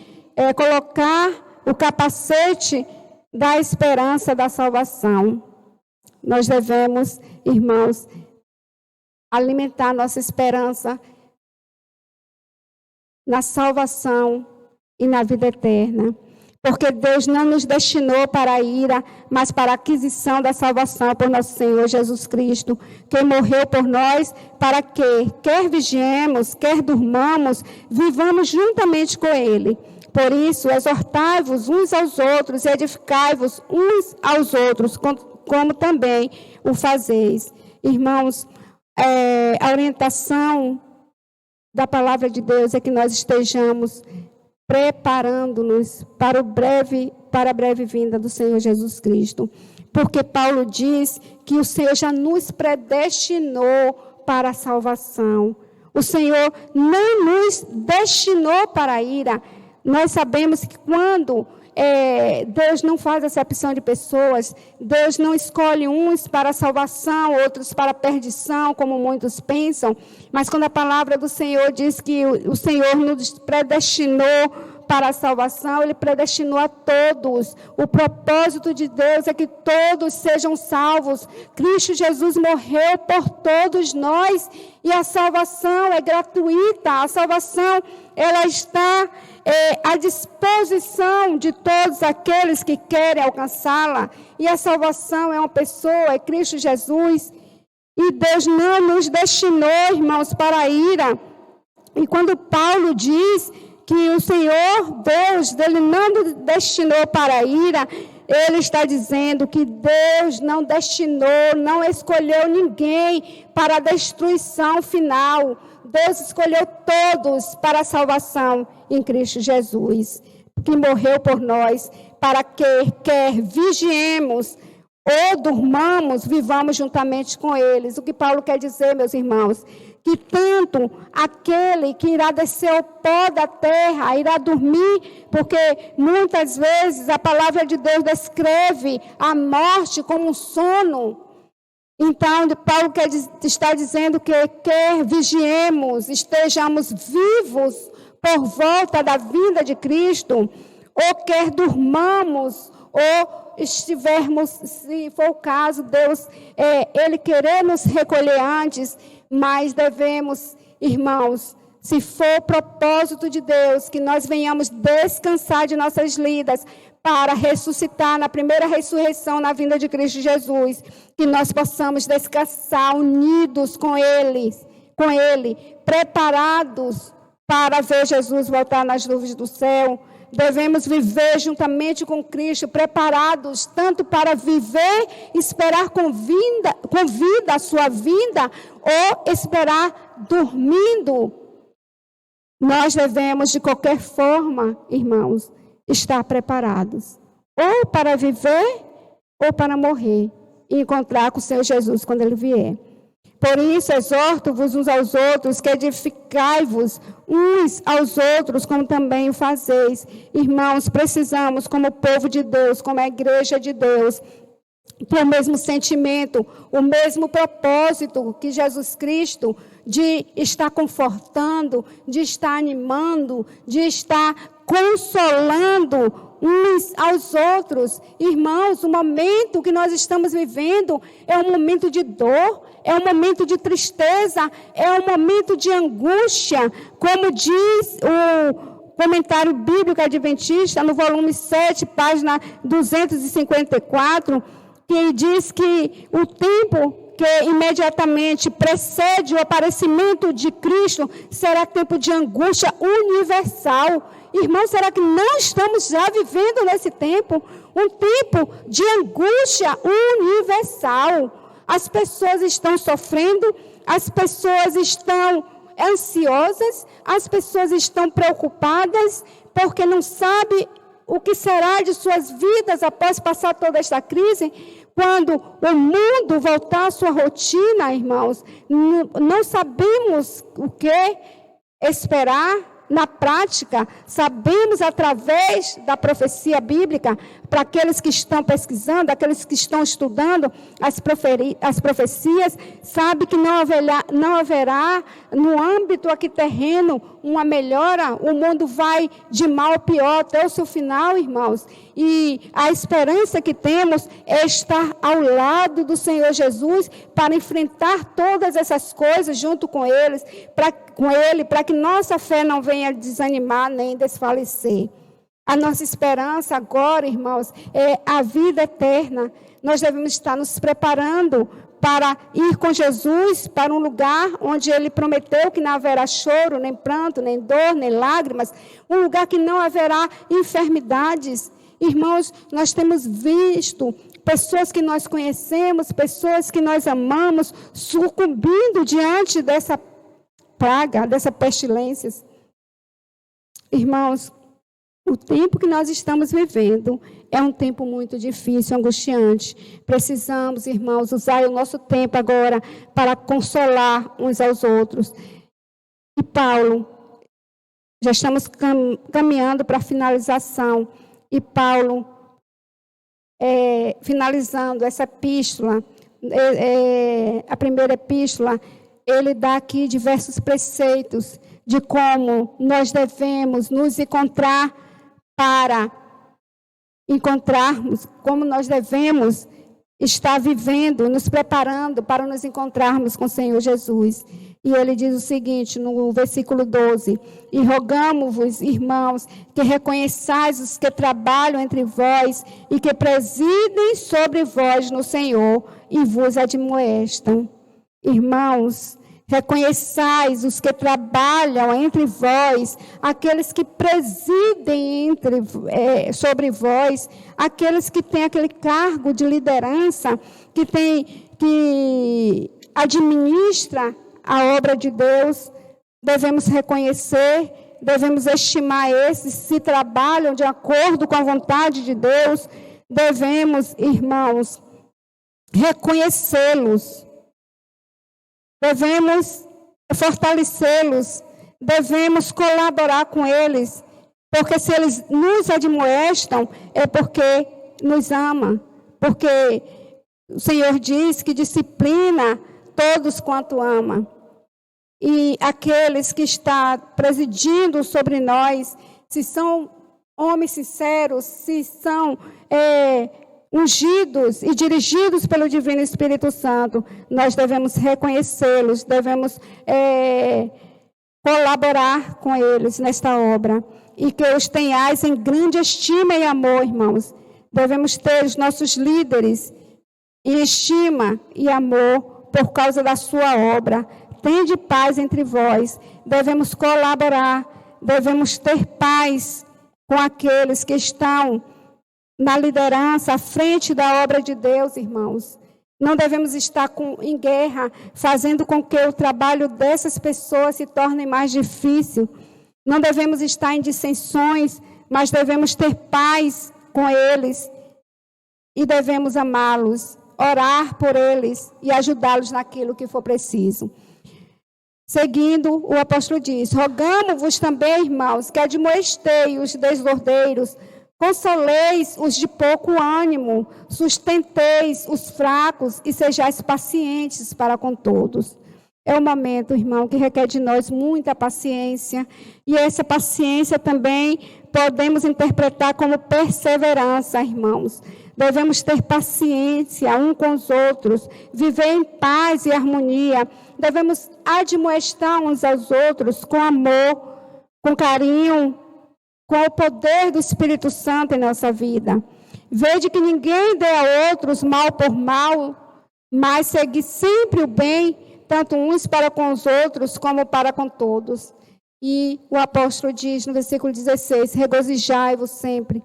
colocar o capacete da esperança da salvação. Nós devemos, irmãos, alimentar a nossa esperança na salvação e na vida eterna. Porque Deus não nos destinou para a ira, mas para a aquisição da salvação por nosso Senhor Jesus Cristo, que morreu por nós, para que, quer vigiemos, quer durmamos, vivamos juntamente com Ele. Por isso, exortai-vos uns aos outros e edificai-vos uns aos outros, como também o fazeis. Irmãos, a orientação da palavra de Deus é que nós estejamos preparando-nos para a breve vinda do Senhor Jesus Cristo. Porque Paulo diz que o Senhor já nos predestinou para a salvação. O Senhor não nos destinou para a ira. Nós sabemos que quando Deus não faz acepção de pessoas, Deus não escolhe uns para a salvação, outros para a perdição, como muitos pensam, mas quando a palavra do Senhor diz que o Senhor nos predestinou para a salvação, Ele predestinou a todos. O propósito de Deus é que todos sejam salvos. Cristo Jesus morreu por todos nós e a salvação é gratuita. A salvação, ela está à disposição de todos aqueles que querem alcançá-la. E a salvação é uma pessoa, é Cristo Jesus. E Deus não nos destinou, irmãos, para a ira. E quando Paulo diz que o Senhor, Deus, Ele não nos destinou para a ira, Ele está dizendo que Deus não destinou, não escolheu ninguém para a destruição final. Deus escolheu todos para a salvação em Cristo Jesus, que morreu por nós, para que, quer vigiemos ou durmamos, vivamos juntamente com eles. O que Paulo quer dizer, meus irmãos? Que tanto aquele que irá descer ao pó da terra, irá dormir, porque muitas vezes a palavra de Deus descreve a morte como um sono. Então, Paulo está dizendo que quer vigiemos, estejamos vivos por volta da vinda de Cristo, ou quer durmamos, ou estivermos, se for o caso, Deus, Ele querer nos recolher antes, mas devemos, irmãos, se for o propósito de Deus, que nós venhamos descansar de nossas lidas, para ressuscitar na primeira ressurreição na vinda de Cristo Jesus, que nós possamos descansar unidos com Ele, preparados para ver Jesus voltar nas nuvens do céu. Devemos viver juntamente com Cristo, preparados tanto para viver, esperar com vida a sua vinda, ou esperar dormindo. Nós devemos, de qualquer forma, irmãos, estar preparados, ou para viver, ou para morrer, e encontrar com o Senhor Jesus quando Ele vier. Por isso, exorto-vos uns aos outros, que edificai-vos uns aos outros, como também o fazeis. Irmãos, precisamos, como povo de Deus, como a igreja de Deus, ter o mesmo sentimento, o mesmo propósito que Jesus Cristo, de estar confortando, de estar animando, de estar consolando uns aos outros. Irmãos, o momento que nós estamos vivendo é um momento de dor, é um momento de tristeza, é um momento de angústia, como diz o comentário bíblico adventista, no volume 7, página 254, que diz que o tempo que imediatamente precede o aparecimento de Cristo será tempo de angústia universal. Irmãos, será que não estamos já vivendo nesse tempo? Um tempo de angústia universal. As pessoas estão sofrendo, as pessoas estão ansiosas, as pessoas estão preocupadas, porque não sabem o que será de suas vidas após passar toda esta crise. Quando o mundo voltar à sua rotina, irmãos, não sabemos o que esperar. Na prática, sabemos através da profecia bíblica, para aqueles que estão pesquisando, aqueles que estão estudando as profecias, sabe que não haverá no âmbito aqui terreno uma melhora. O mundo vai de mal a pior até o seu final, irmãos. E a esperança que temos é estar ao lado do Senhor Jesus para enfrentar todas essas coisas junto com Ele, para que nossa fé não venha desanimar nem desfalecer. A nossa esperança agora, irmãos, é a vida eterna. Nós devemos estar nos preparando para ir com Jesus para um lugar onde Ele prometeu que não haverá choro, nem pranto, nem dor, nem lágrimas. Um lugar que não haverá enfermidades. Irmãos, nós temos visto pessoas que nós conhecemos, pessoas que nós amamos, sucumbindo diante dessa praga, dessa pestilência. Irmãos, o tempo que nós estamos vivendo é um tempo muito difícil, angustiante. Precisamos, irmãos, usar o nosso tempo agora para consolar uns aos outros. E Paulo, já estamos caminhando para a finalização. E Paulo, finalizando essa epístola, a primeira epístola, ele dá aqui diversos preceitos de como nós devemos nos encontrar para encontrarmos, como nós devemos estar vivendo, nos preparando para nos encontrarmos com o Senhor Jesus. E ele diz o seguinte, no versículo 12: e rogamo-vos, irmãos, que reconheçais os que trabalham entre vós e que presidem sobre vós no Senhor e vos admoestam. Irmãos, reconheçais os que trabalham entre vós, aqueles que presidem sobre vós, aqueles que têm aquele cargo de liderança, que administra a obra de Deus. Devemos reconhecer, devemos estimar esses, se trabalham de acordo com a vontade de Deus. Devemos, irmãos, reconhecê-los. Devemos fortalecê-los, devemos colaborar com eles, porque se eles nos admoestam, é porque nos ama, porque o Senhor diz que disciplina todos quanto ama. E aqueles que estão presidindo sobre nós, se são homens sinceros, se são ungidos e dirigidos pelo Divino Espírito Santo, nós devemos reconhecê-los, devemos colaborar com eles nesta obra. E que os tenhais em grande estima e amor, irmãos. Devemos ter os nossos líderes em estima e amor por causa da sua obra. tende paz entre vós. Devemos colaborar, devemos ter paz com aqueles que estão na liderança, à frente da obra de Deus, irmãos. Não devemos estar em guerra, fazendo com que o trabalho dessas pessoas se torne mais difícil. Não devemos estar em dissensões, mas devemos ter paz com eles e devemos amá-los, orar por eles e ajudá-los naquilo que for preciso. Seguindo, o apóstolo diz: rogamo-vos também, irmãos, que admoestei os desordeiros, consoleis os de pouco ânimo, sustenteis os fracos e sejais pacientes para com todos. É um momento, irmão, que requer de nós muita paciência, e essa paciência também podemos interpretar como perseverança, irmãos. Devemos ter paciência uns com os outros, viver em paz e harmonia. Devemos admoestar uns aos outros com amor, com carinho, com o poder do Espírito Santo em nossa vida. Vede que ninguém dê a outros mal por mal, mas segue sempre o bem, tanto uns para com os outros, como para com todos. E o apóstolo diz no versículo 16, regozijai-vos sempre.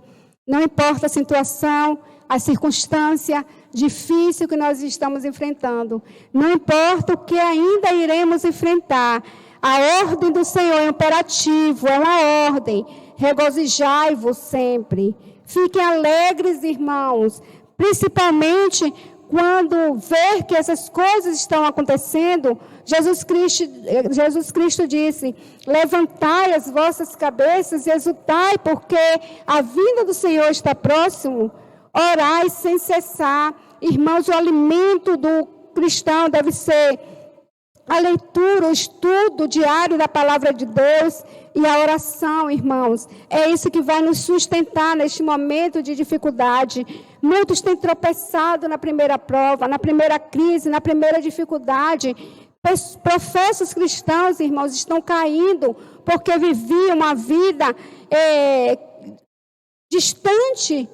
Não importa a situação, a circunstância difícil que nós estamos enfrentando. Não importa o que ainda iremos enfrentar. A ordem do Senhor é imperativo, é uma ordem. Regozijai-vos sempre. Fiquem alegres, irmãos, principalmente quando ver que essas coisas estão acontecendo. Jesus Cristo disse: levantai as vossas cabeças e exultai, porque a vinda do Senhor está próximo. Orai sem cessar. Irmãos, o alimento do cristão deve ser a leitura, o estudo diário da palavra de Deus e a oração, irmãos. É isso que vai nos sustentar neste momento de dificuldade. Muitos têm tropeçado na primeira prova, na primeira crise, na primeira dificuldade. Professos cristãos, irmãos, estão caindo porque viviam uma vida distante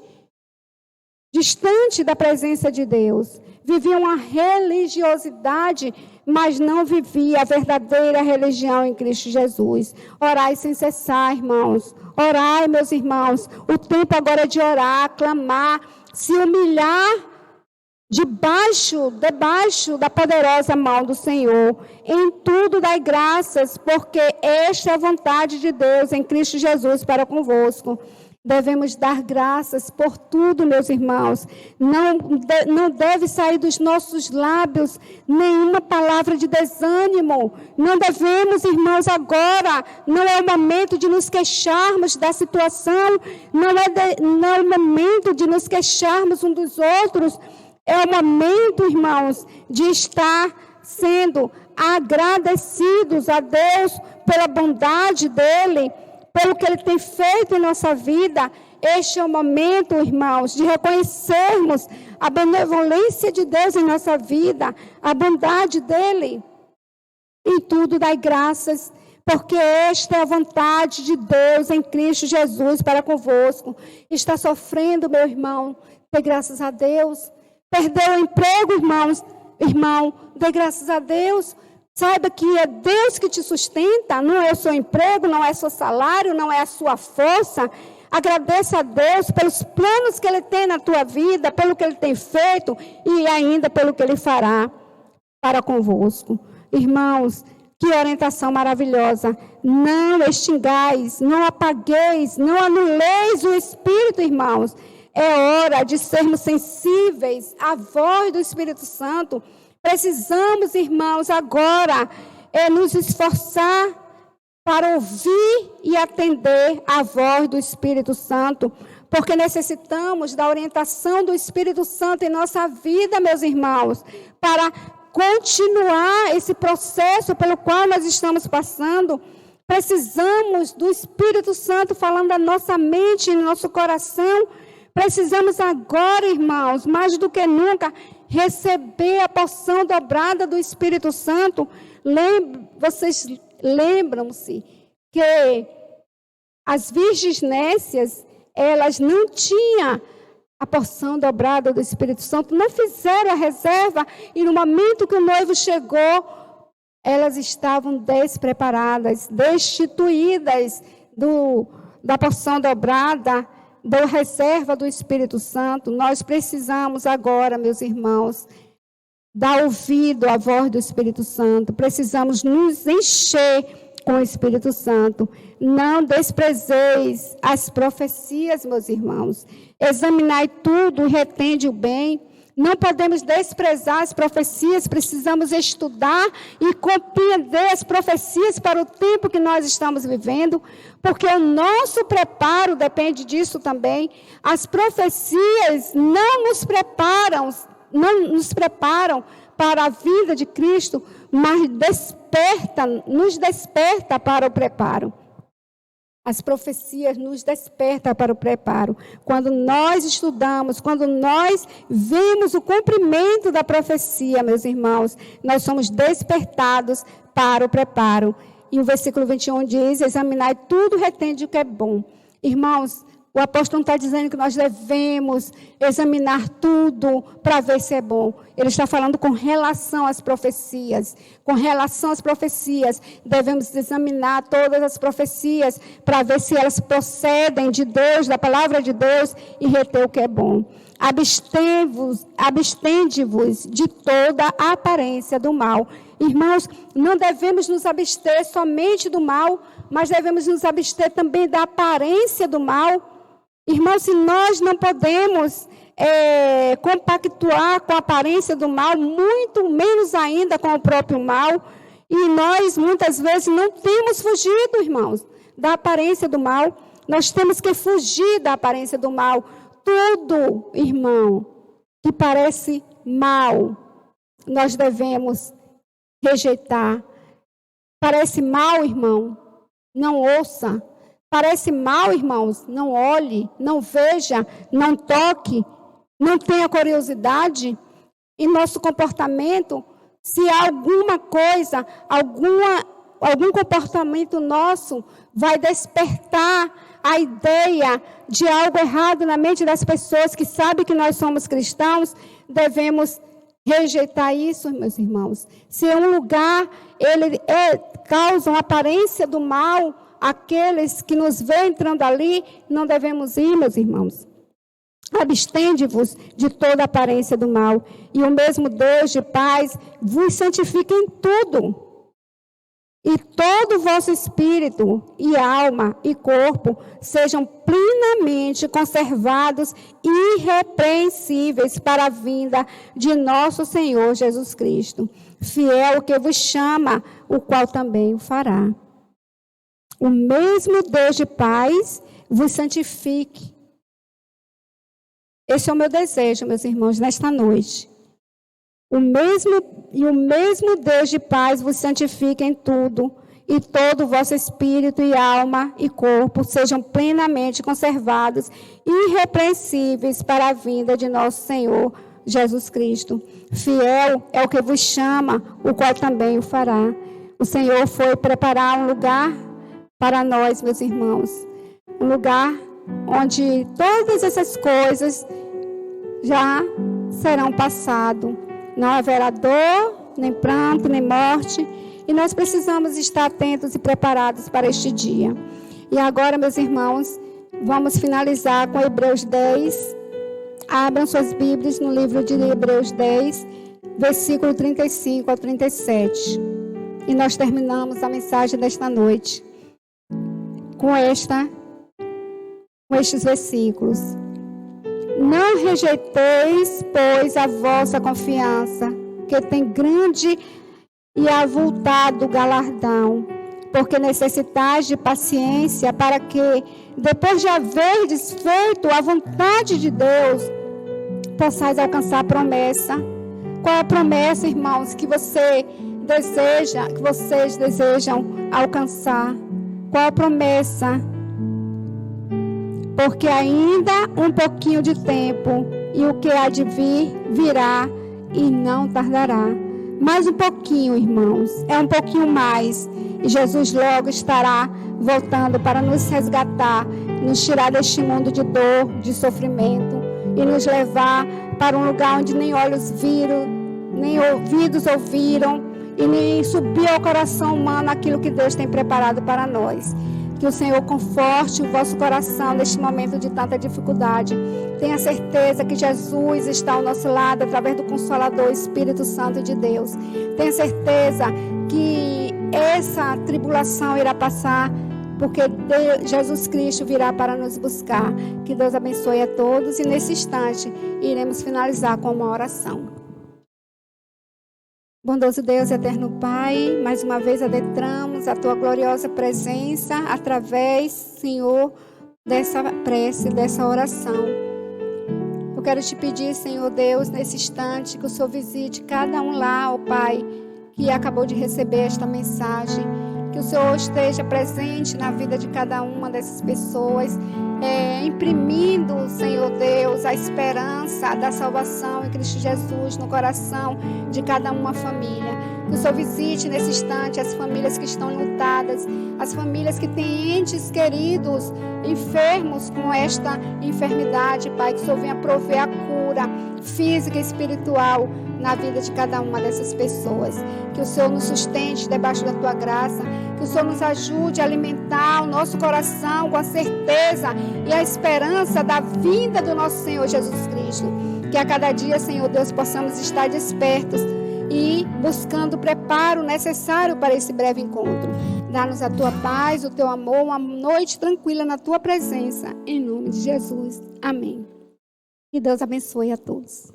da presença de Deus. Viviam uma religiosidade, mas não vivia a verdadeira religião em Cristo Jesus. Orai sem cessar, irmãos. Orai, meus irmãos. O tempo agora é de orar, clamar, se humilhar debaixo da poderosa mão do Senhor. Em tudo dai graças, porque esta é a vontade de Deus em Cristo Jesus para convosco. Devemos dar graças por tudo, meus irmãos. Não deve sair dos nossos lábios nenhuma palavra de desânimo. Não devemos, irmãos, agora. Não é o momento de nos queixarmos da situação. Não é o momento de nos queixarmos uns dos outros. É o momento, irmãos, de estar sendo agradecidos a Deus pela bondade dEle, pelo que Ele tem feito em nossa vida. Este é o momento, irmãos, de reconhecermos a benevolência de Deus em nossa vida, a bondade dEle. Em tudo dai graças, porque esta é a vontade de Deus em Cristo Jesus para convosco. Está sofrendo, meu irmão? Dê graças a Deus. Perdeu o emprego, irmão, dê graças a Deus. Saiba que é Deus que te sustenta, não é o seu emprego, não é o seu salário, não é a sua força. Agradeça a Deus pelos planos que Ele tem na tua vida, pelo que Ele tem feito e ainda pelo que Ele fará para convosco. Irmãos, que orientação maravilhosa. Não extingais, não apagueis, não anuleis o Espírito, irmãos. É hora de sermos sensíveis à voz do Espírito Santo. Precisamos, irmãos, agora nos esforçar para ouvir e atender a voz do Espírito Santo, porque necessitamos da orientação do Espírito Santo em nossa vida, meus irmãos, para continuar esse processo pelo qual nós estamos passando. Precisamos do Espírito Santo falando na nossa mente e no nosso coração. Precisamos agora, irmãos, mais do que nunca, receber a porção dobrada do Espírito Santo. Vocês lembram-se que as virgens nécias, elas não tinham a porção dobrada do Espírito Santo, não fizeram a reserva, e no momento que o noivo chegou, elas estavam despreparadas, destituídas da porção dobrada, da reserva do Espírito Santo. Nós precisamos agora, meus irmãos, dar ouvido à voz do Espírito Santo. Precisamos nos encher com o Espírito Santo. Não desprezeis as profecias, meus irmãos. Examinai tudo e retende o bem. Não podemos desprezar as profecias, precisamos estudar e compreender as profecias para o tempo que nós estamos vivendo, porque o nosso preparo depende disso também. As profecias não nos preparam para a vida de Cristo, mas nos desperta para o preparo. As profecias nos despertam para o preparo. Quando nós estudamos, quando nós vemos o cumprimento da profecia, meus irmãos, nós somos despertados para o preparo. E o versículo 21 diz: examinai tudo, retende o que é bom. Irmãos, o apóstolo não está dizendo que nós devemos examinar tudo para ver se é bom. Ele está falando com relação às profecias. Com relação às profecias, devemos examinar todas as profecias para ver se elas procedem de Deus, da palavra de Deus, e reter o que é bom. Abstende-vos de toda a aparência do mal. Irmãos, não devemos nos abster somente do mal, mas devemos nos abster também da aparência do mal. Irmãos, se nós não podemos compactuar com a aparência do mal, muito menos ainda com o próprio mal, e nós muitas vezes não temos fugido, irmãos, da aparência do mal. Nós temos que fugir da aparência do mal. Tudo, irmão, que parece mal, nós devemos rejeitar. Parece mal, irmão, não ouça. Parece mal, irmãos, não olhe, não veja, não toque, não tenha curiosidade em nosso comportamento. Se há alguma coisa, algum comportamento nosso vai despertar a ideia de algo errado na mente das pessoas que sabem que nós somos cristãos, devemos rejeitar isso, meus irmãos. Se um lugar causa uma aparência do mal, aqueles que nos veem entrando ali, não devemos ir, meus irmãos. Abstende-vos de toda aparência do mal, e o mesmo Deus de paz vos santifica em tudo. E todo o vosso espírito, e alma, e corpo, sejam plenamente conservados e irrepreensíveis para a vinda de nosso Senhor Jesus Cristo. Fiel que vos chama, o qual também o fará. O mesmo Deus de paz vos santifique. Esse é o meu desejo, meus irmãos, nesta noite. O mesmo Deus de paz vos santifique em tudo, e todo o vosso espírito e alma e corpo sejam plenamente conservados e irrepreensíveis para a vinda de nosso Senhor Jesus Cristo. Fiel é o que vos chama, o qual também o fará. O Senhor foi preparar um lugar para nós, meus irmãos, um lugar onde todas essas coisas já serão passado. Não haverá dor, nem pranto, nem morte, e nós precisamos estar atentos e preparados para este dia. E agora, meus irmãos, vamos finalizar com Hebreus 10. Abram suas Bíblias no livro de Hebreus 10, versículo 35 ao 37. E nós terminamos a mensagem desta noite com estes versículos. Não rejeiteis, pois, a vossa confiança, que tem grande e avultado galardão, porque necessitais de paciência, para que, depois de haverdes feito a vontade de Deus, possais alcançar a promessa. Qual é a promessa, irmãos, que vocês desejam alcançar? Qual a promessa? Porque ainda um pouquinho de tempo, e o que há de vir, virá, e não tardará. Mais um pouquinho, irmãos, é um pouquinho mais, e Jesus logo estará voltando para nos resgatar, nos tirar deste mundo de dor, de sofrimento, e nos levar para um lugar onde nem olhos viram, nem ouvidos ouviram, e nem subir ao coração humano aquilo que Deus tem preparado para nós. Que o Senhor conforte o vosso coração neste momento de tanta dificuldade. Tenha certeza que Jesus está ao nosso lado através do Consolador, Espírito Santo de Deus. Tenha certeza que essa tribulação irá passar, porque Jesus Cristo virá para nos buscar. Que Deus abençoe a todos e nesse instante iremos finalizar com uma oração. Bondoso Deus, eterno Pai, mais uma vez adentramos a Tua gloriosa presença através, Senhor, dessa prece, dessa oração. Eu quero te pedir, Senhor Deus, nesse instante, que o Senhor visite cada um lá, ó Pai, que acabou de receber esta mensagem. Que o Senhor esteja presente na vida de cada uma dessas pessoas, imprimindo, Senhor Deus, a esperança da salvação em Cristo Jesus no coração de cada uma família. Que o Senhor visite nesse instante as famílias que estão lutadas, as famílias que têm entes queridos enfermos com esta enfermidade, Pai. Que o Senhor venha prover a cura física e espiritual na vida de cada uma dessas pessoas. Que o Senhor nos sustente debaixo da Tua graça. Que o Senhor nos ajude a alimentar o nosso coração com a certeza e a esperança da vinda do nosso Senhor Jesus Cristo. Que a cada dia, Senhor Deus, possamos estar despertos e buscando o preparo necessário para esse breve encontro. Dá-nos a Tua paz, o Teu amor, uma noite tranquila na Tua presença. Em nome de Jesus. Amém. Que Deus abençoe a todos.